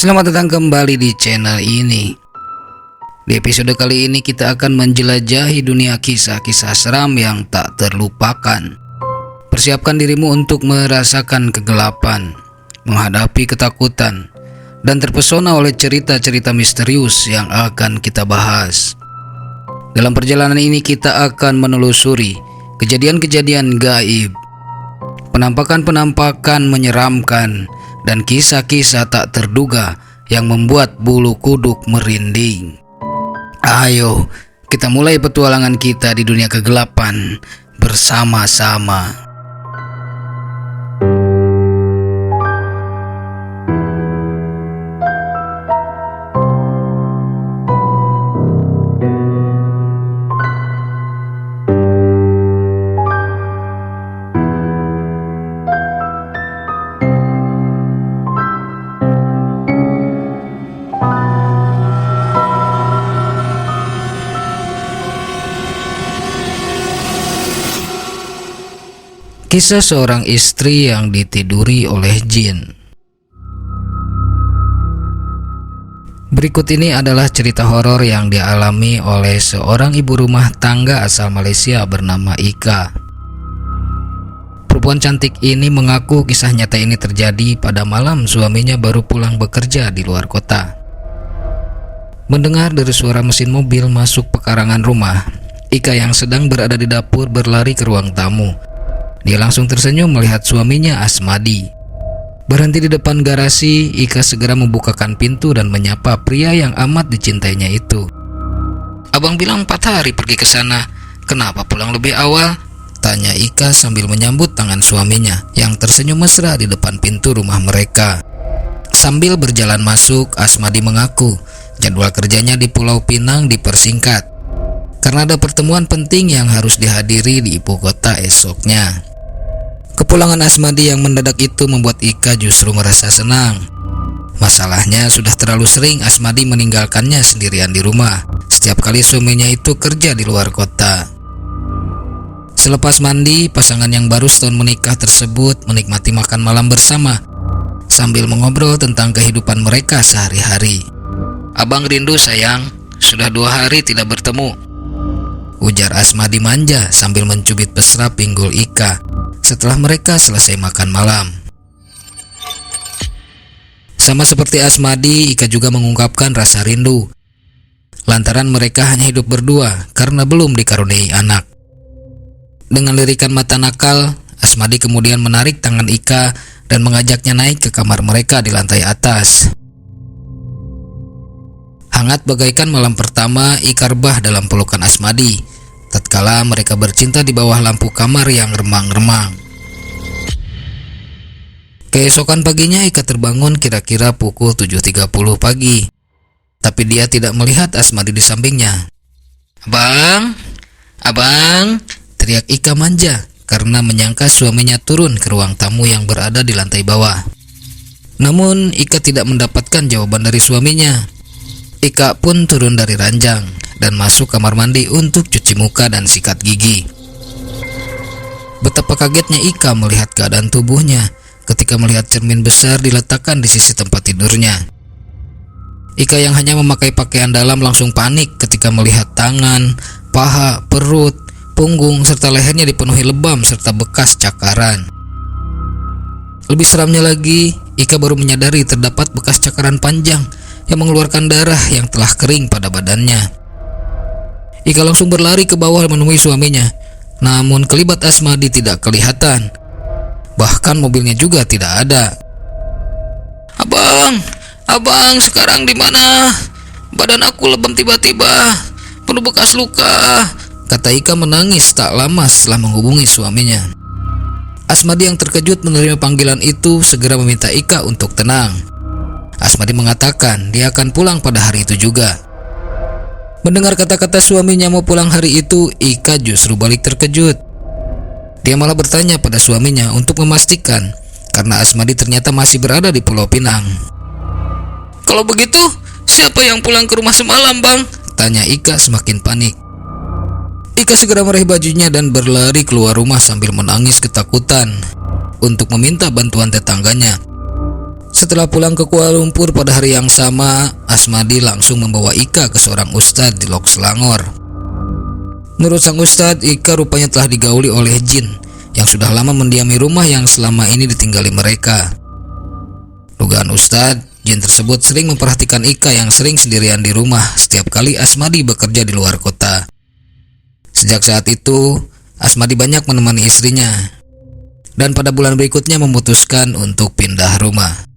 Selamat datang kembali di channel ini. Di episode kali ini kita akan menjelajahi dunia kisah-kisah seram yang tak terlupakan. Persiapkan dirimu untuk merasakan kegelapan, menghadapi ketakutan, dan terpesona oleh cerita-cerita misterius yang akan kita bahas. Dalam perjalanan ini kita akan menelusuri kejadian-kejadian gaib, penampakan-penampakan menyeramkan, dan kisah-kisah tak terduga yang membuat bulu kuduk merinding. Ayo, kita mulai petualangan kita di dunia kegelapan bersama-sama. Kisah seorang istri yang ditiduri oleh jin. Berikut ini adalah cerita horor yang dialami oleh seorang ibu rumah tangga asal Malaysia bernama Ika. Perempuan cantik ini mengaku kisah nyata ini terjadi pada malam suaminya baru pulang bekerja di luar kota. Mendengar dari suara mesin mobil masuk pekarangan rumah, Ika yang sedang berada di dapur berlari ke ruang tamu. Dia langsung tersenyum melihat suaminya Asmadi. Berhenti di depan garasi, Ika segera membukakan pintu dan menyapa pria yang amat dicintainya itu. "Abang bilang 4 hari pergi ke sana, kenapa pulang lebih awal?" tanya Ika sambil menyambut tangan suaminya yang tersenyum mesra di depan pintu rumah mereka. Sambil berjalan masuk, Asmadi mengaku jadwal kerjanya di Pulau Pinang dipersingkat karena ada pertemuan penting yang harus dihadiri di ibu kota esoknya. Kepulangan Asmadi yang mendadak itu membuat Ika justru merasa senang. Masalahnya sudah terlalu sering Asmadi meninggalkannya sendirian di rumah setiap kali suaminya itu kerja di luar kota. Selepas mandi, pasangan yang baru setahun menikah tersebut menikmati makan malam bersama sambil mengobrol tentang kehidupan mereka sehari-hari. "Abang rindu sayang, sudah 2 hari tidak bertemu," ujar Asmadi manja sambil mencubit mesra pinggul Ika setelah mereka selesai makan malam. Sama seperti Asmadi, Ika juga mengungkapkan rasa rindu lantaran mereka hanya hidup berdua karena belum dikaruniai anak. Dengan lirikan mata nakal, Asmadi kemudian menarik tangan Ika dan mengajaknya naik ke kamar mereka di lantai atas. Hangat bagaikan malam pertama, Ika rebah dalam pelukan Asmadi tatkala mereka bercinta di bawah lampu kamar yang remang-remang. Keesokan paginya Ika terbangun kira-kira pukul 7.30 pagi. Tapi dia tidak melihat Asmadi di sampingnya. "Abang, abang," teriak Ika manja karena menyangka suaminya turun ke ruang tamu yang berada di lantai bawah. Namun Ika tidak mendapatkan jawaban dari suaminya. Ika pun turun dari ranjang dan masuk kamar mandi untuk cuci muka dan sikat gigi. Betapa kagetnya Ika melihat keadaan tubuhnya ketika melihat cermin besar diletakkan di sisi tempat tidurnya. Ika yang hanya memakai pakaian dalam langsung panik ketika melihat tangan, paha, perut, punggung, serta lehernya dipenuhi lebam serta bekas cakaran. Lebih seramnya lagi, Ika baru menyadari terdapat bekas cakaran panjang yang mengeluarkan darah yang telah kering pada badannya. Ika langsung berlari ke bawah menemui suaminya, namun kelibat Asmadi tidak kelihatan. Bahkan mobilnya juga tidak ada. Abang, sekarang di mana? Badan aku lebam tiba-tiba, penuh bekas luka," kata Ika menangis tak lama setelah menghubungi suaminya. Asmadi yang terkejut menerima panggilan itu segera meminta Ika untuk tenang. Asmadi mengatakan dia akan pulang pada hari itu juga. Mendengar kata-kata suaminya mau pulang hari itu, Ika justru balik terkejut. Dia malah bertanya pada suaminya untuk memastikan karena Asmadi ternyata masih berada di Pulau Pinang. "Kalau begitu, siapa yang pulang ke rumah semalam, Bang?" tanya Ika semakin panik. Ika segera meraih bajunya dan berlari keluar rumah sambil menangis ketakutan untuk meminta bantuan tetangganya. Setelah pulang ke Kuala Lumpur pada hari yang sama, Asmadi langsung membawa Ika ke seorang ustadz di Lok Selangor. Menurut sang ustadz, Ika rupanya telah digauli oleh jin yang sudah lama mendiami rumah yang selama ini ditinggali mereka. Dugaan ustadz, jin tersebut sering memperhatikan Ika yang sering sendirian di rumah setiap kali Asmadi bekerja di luar kota. Sejak saat itu, Asmadi banyak menemani istrinya, dan pada bulan berikutnya memutuskan untuk pindah rumah.